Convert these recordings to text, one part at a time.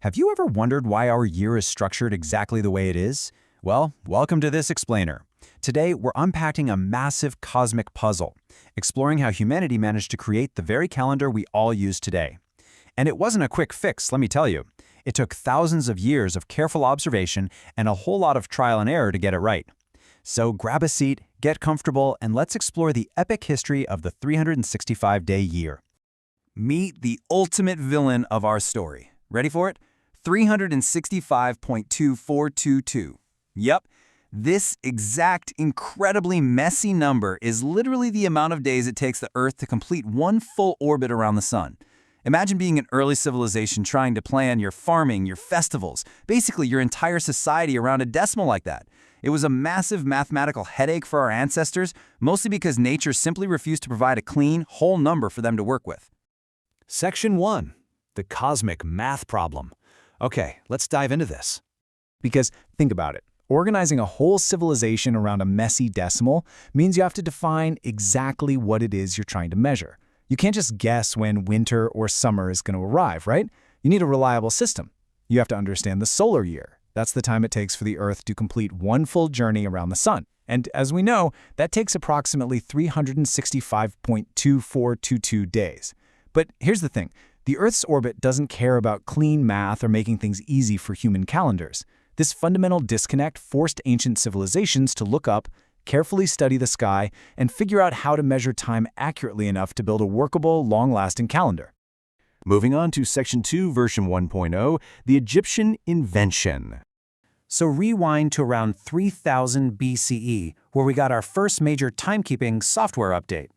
Have you ever wondered why our year is structured exactly the way it is? Well, welcome to this explainer. Today, we're unpacking a massive cosmic puzzle, exploring how humanity managed to create the very calendar we all use today. And it wasn't a quick fix, let me tell you. It took thousands of years of careful observation and a whole lot of trial and error to get it right. So grab a seat, get comfortable, and let's explore the epic history of the 365-day year. Meet the ultimate villain of our story. Ready for it? 365.2422. Yep, this exact incredibly messy number is literally the amount of days it takes the Earth to complete one full orbit around the Sun. Imagine being an early civilization trying to plan your farming, your festivals, basically your entire society around a decimal like that. It was a massive mathematical headache for our ancestors, mostly because nature simply refused to provide a clean, whole number for them to work with. Section 1. The Cosmic Math Problem. Okay, let's dive into this. Because think about it. Organizing a whole civilization around a messy decimal means you have to define exactly what it is you're trying to measure. You can't just guess when winter or summer is going to arrive, right? You need a reliable system. You have to understand the solar year. That's the time it takes for the Earth to complete one full journey around the Sun. And as we know, that takes approximately 365.2422 days. But here's the thing. The Earth's orbit doesn't care about clean math or making things easy for human calendars. This fundamental disconnect forced ancient civilizations to look up, carefully study the sky, and figure out how to measure time accurately enough to build a workable, long-lasting calendar. Moving on to Section 2, version 1.0, the Egyptian invention. So rewind to around 3000 BCE, where we got our first major timekeeping software update.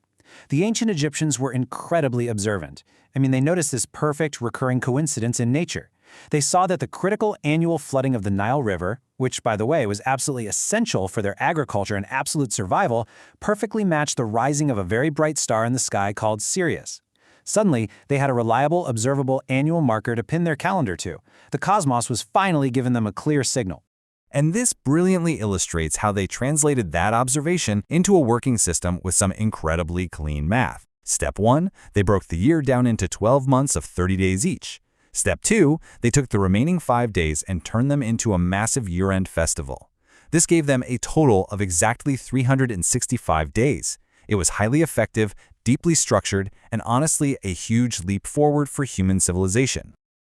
The ancient Egyptians were incredibly observant. They noticed this perfect recurring coincidence in nature. They saw that the critical annual flooding of the Nile River, which, by the way, was absolutely essential for their agriculture and absolute survival, perfectly matched the rising of a very bright star in the sky called Sirius. Suddenly, they had a reliable, observable annual marker to pin their calendar to. The cosmos was finally giving them a clear signal. And this brilliantly illustrates how they translated that observation into a working system with some incredibly clean math. Step 1, they broke the year down into 12 months of 30 days each. Step 2, they took the remaining 5 days and turned them into a massive year-end festival. This gave them a total of exactly 365 days. It was highly effective, deeply structured, and honestly a huge leap forward for human civilization.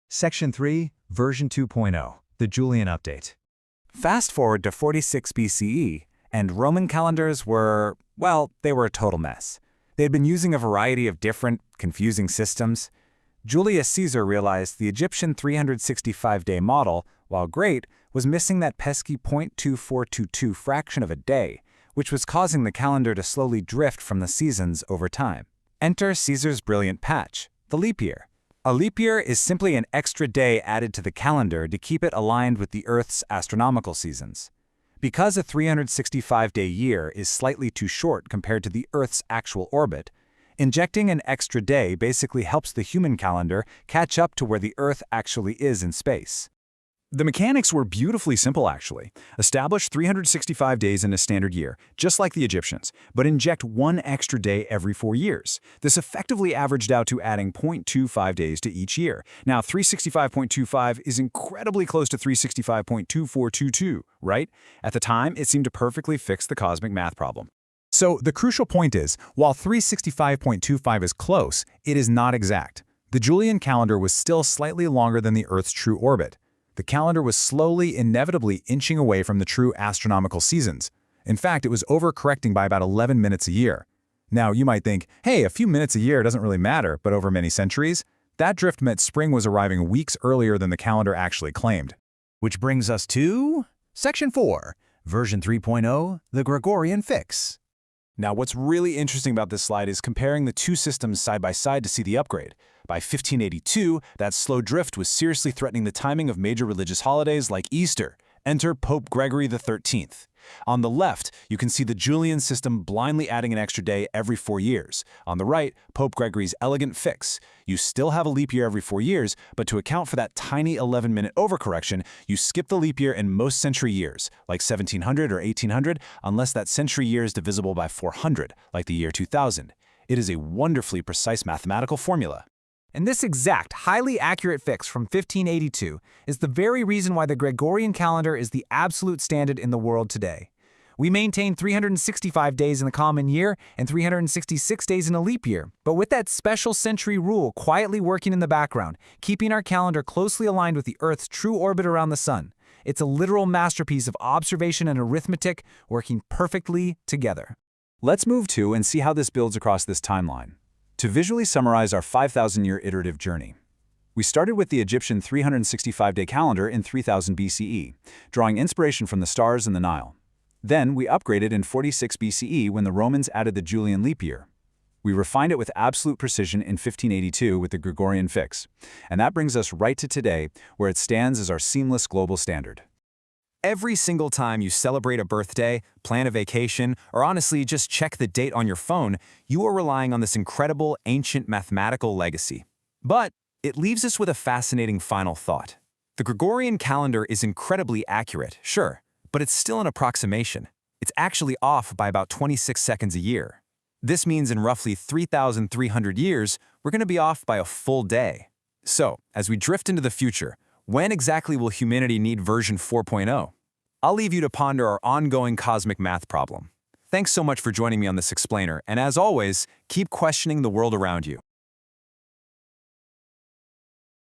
Section 3, version 2.0, the Julian update. Fast forward to 46 BCE, and Roman calendars were, well, they were a total mess. They had been using a variety of different, confusing systems. Julius Caesar realized the Egyptian 365-day model, while great, was missing that pesky 0.2422 fraction of a day, which was causing the calendar to slowly drift from the seasons over time. Enter Caesar's brilliant patch, the leap year. A leap year is simply an extra day added to the calendar to keep it aligned with the Earth's astronomical seasons. Because a 365-day year is slightly too short compared to the Earth's actual orbit, injecting an extra day basically helps the human calendar catch up to where the Earth actually is in space. The mechanics were beautifully simple, actually. Establish 365 days in a standard year, just like the Egyptians, but inject one extra day every 4 years. This effectively averaged out to adding 0.25 days to each year. Now, 365.25 is incredibly close to 365.2422, right? At the time, it seemed to perfectly fix the cosmic math problem. So the crucial point is, while 365.25 is close, it is not exact. The Julian calendar was still slightly longer than the Earth's true orbit. The calendar was slowly, inevitably inching away from the true astronomical seasons. In fact, it was overcorrecting by about 11 minutes a year. Now, you might think, hey, a few minutes a year doesn't really matter, but over many centuries, that drift meant spring was arriving weeks earlier than the calendar actually claimed. Which brings us to Section 4, version 3.0, the Gregorian fix. Now, what's really interesting about this slide is comparing the two systems side by side to see the upgrade. By 1582, that slow drift was seriously threatening the timing of major religious holidays like Easter. Enter Pope Gregory XIII. On the left, you can see the Julian system blindly adding an extra day every 4 years. On the right, Pope Gregory's elegant fix. You still have a leap year every 4 years, but to account for that tiny 11-minute overcorrection, you skip the leap year in most century years, like 1700 or 1800, unless that century year is divisible by 400, like the year 2000. It is a wonderfully precise mathematical formula. And this exact, highly accurate fix from 1582 is the very reason why the Gregorian calendar is the absolute standard in the world today. We maintain 365 days in the common year and 366 days in a leap year, but with that special century rule quietly working in the background, keeping our calendar closely aligned with the Earth's true orbit around the Sun. It's a literal masterpiece of observation and arithmetic working perfectly together. Let's move to and see how this builds across this timeline. To visually summarize our 5,000-year iterative journey, we started with the Egyptian 365-day calendar in 3000 BCE, drawing inspiration from the stars and the Nile. Then we upgraded in 46 BCE when the Romans added the Julian leap year. We refined it with absolute precision in 1582 with the Gregorian fix, and that brings us right to today, where it stands as our seamless global standard. Every single time you celebrate a birthday, plan a vacation, or honestly just check the date on your phone, you are relying on this incredible ancient mathematical legacy. But it leaves us with a fascinating final thought. The Gregorian calendar is incredibly accurate, sure, but it's still an approximation. It's actually off by about 26 seconds a year. This means in roughly 3,300 years, we're going to be off by a full day. So, as we drift into the future, when exactly will humanity need version 4.0? I'll leave you to ponder our ongoing cosmic math problem. Thanks so much for joining me on this explainer, and as always, keep questioning the world around you.